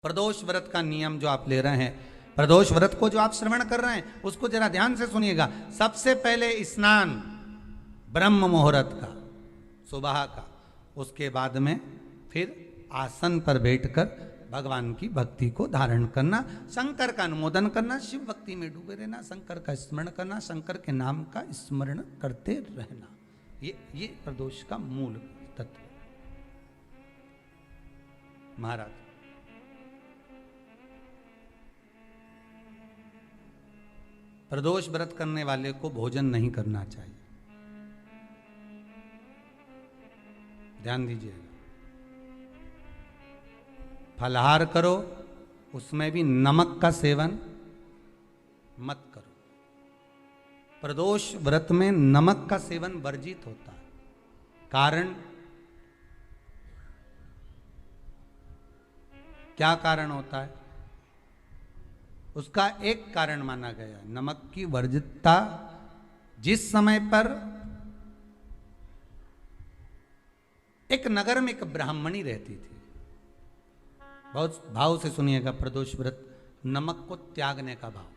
प्रदोष व्रत का नियम जो आप ले रहे हैं, प्रदोष व्रत को जो आप श्रवण कर रहे हैं उसको जरा ध्यान से सुनिएगा। सबसे पहले स्नान ब्रह्म मुहूर्त का, सुबह का, उसके बाद में फिर आसन पर बैठकर भगवान की भक्ति को धारण करना, शंकर का अनुमोदन करना, शिव भक्ति में डूबे रहना, शंकर का स्मरण करना, शंकर के नाम का स्मरण करते रहना। ये प्रदोष का मूल तत्व। महाराज प्रदोष व्रत करने वाले को भोजन नहीं करना चाहिए, ध्यान दीजिएगा। फलाहार करो, उसमें भी नमक का सेवन मत करो। प्रदोष व्रत में नमक का सेवन वर्जित होता है। कारण क्या कारण होता है? उसका एक कारण माना गया नमक की वर्जितता। जिस समय पर एक नगर में एक ब्राह्मणी रहती थी, बहुत भाव से सुनिएगा, प्रदोष व्रत नमक को त्यागने का भाव।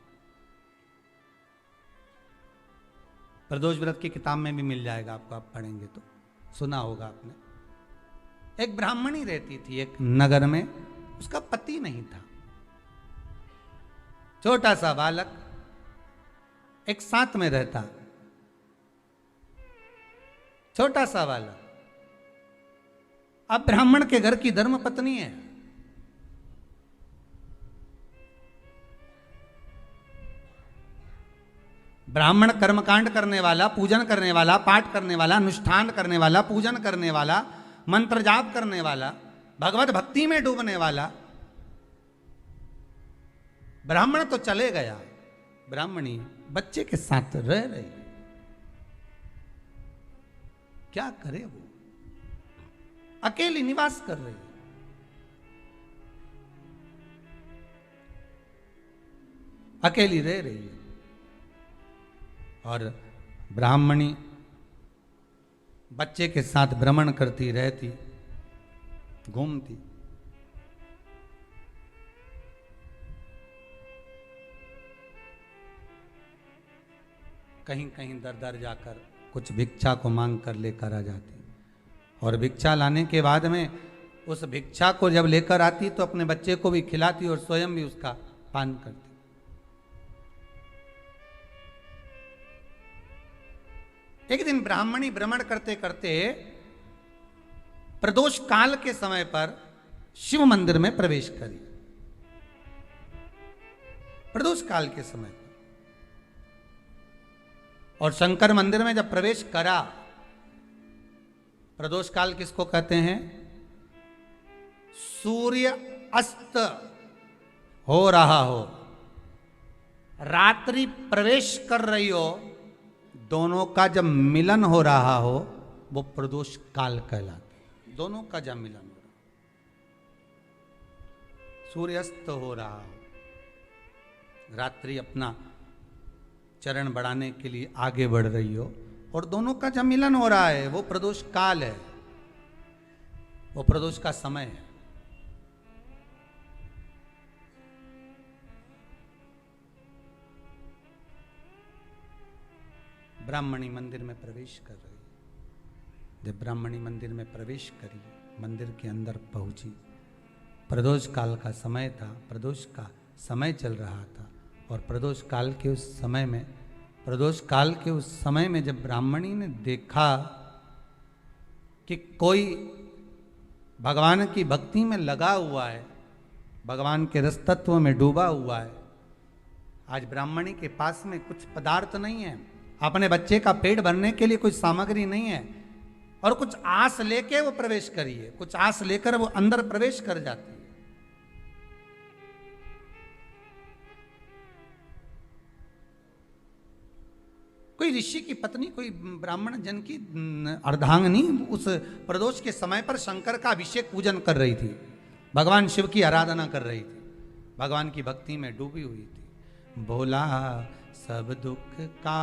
प्रदोष व्रत की किताब में भी मिल जाएगा आपको, आप पढ़ेंगे तो सुना होगा आपने। एक ब्राह्मणी रहती थी एक नगर में, उसका पति नहीं था। छोटा सा बालक एक साथ में रहता, छोटा सा बालक। अब ब्राह्मण के घर की धर्म पत्नी है। ब्राह्मण कर्मकांड करने वाला, पूजन करने वाला, पाठ करने वाला, अनुष्ठान करने वाला, पूजन करने वाला, मंत्र जाप करने वाला, भगवत भक्ति में डूबने वाला। ब्राह्मण तो चले गया, ब्राह्मणी बच्चे के साथ रह रही। क्या करे वो? अकेली निवास कर रही, अकेली रह रही है। और ब्राह्मणी बच्चे के साथ भ्रमण करती रहती, घूमती। कहीं कहीं दर दर जाकर कुछ भिक्षा को मांग कर लेकर आ जाती, और भिक्षा लाने के बाद में उस भिक्षा को जब लेकर आती तो अपने बच्चे को भी खिलाती और स्वयं भी उसका पान करती। एक दिन ब्राह्मणी भ्रमण करते करते प्रदोष काल के समय पर शिव मंदिर में प्रवेश करी। प्रदोष काल के समय पर, और शंकर मंदिर में जब प्रवेश करा, प्रदोष काल किसको कहते हैं? सूर्य अस्त हो रहा हो, रात्रि प्रवेश कर रही हो, दोनों का जब मिलन हो रहा हो वो प्रदोष काल कहलाता। दोनों का जब मिलन हो रहा, सूर्यास्त हो रहा हो, रात्रि अपना चरण बढ़ाने के लिए आगे बढ़ रही हो, और दोनों का जब मिलन हो रहा है, वो प्रदोष काल है, वो प्रदोष का समय है। ब्राह्मणी मंदिर में प्रवेश कर रही। जब ब्राह्मणी मंदिर में प्रवेश करी, मंदिर के अंदर पहुंची, प्रदोष काल का समय था, प्रदोष का समय चल रहा था। और प्रदोष काल के उस समय में, प्रदोष काल के उस समय में जब ब्राह्मणी ने देखा कि कोई भगवान की भक्ति में लगा हुआ है, भगवान के रस तत्व में डूबा हुआ है, आज ब्राह्मणी के पास में कुछ पदार्थ नहीं है, अपने बच्चे का पेट भरने के लिए कुछ सामग्री नहीं है, और कुछ आस लेके वो प्रवेश करी है, कुछ आस लेकर वो अंदर प्रवेश कर जाती है। कोई ऋषि की पत्नी, कोई ब्राह्मण जन की अर्धांगिनी उस प्रदोष के समय पर शंकर का अभिषेक पूजन कर रही थी, भगवान शिव की आराधना कर रही थी, भगवान की भक्ति में डूबी हुई थी। भोला सब दुख का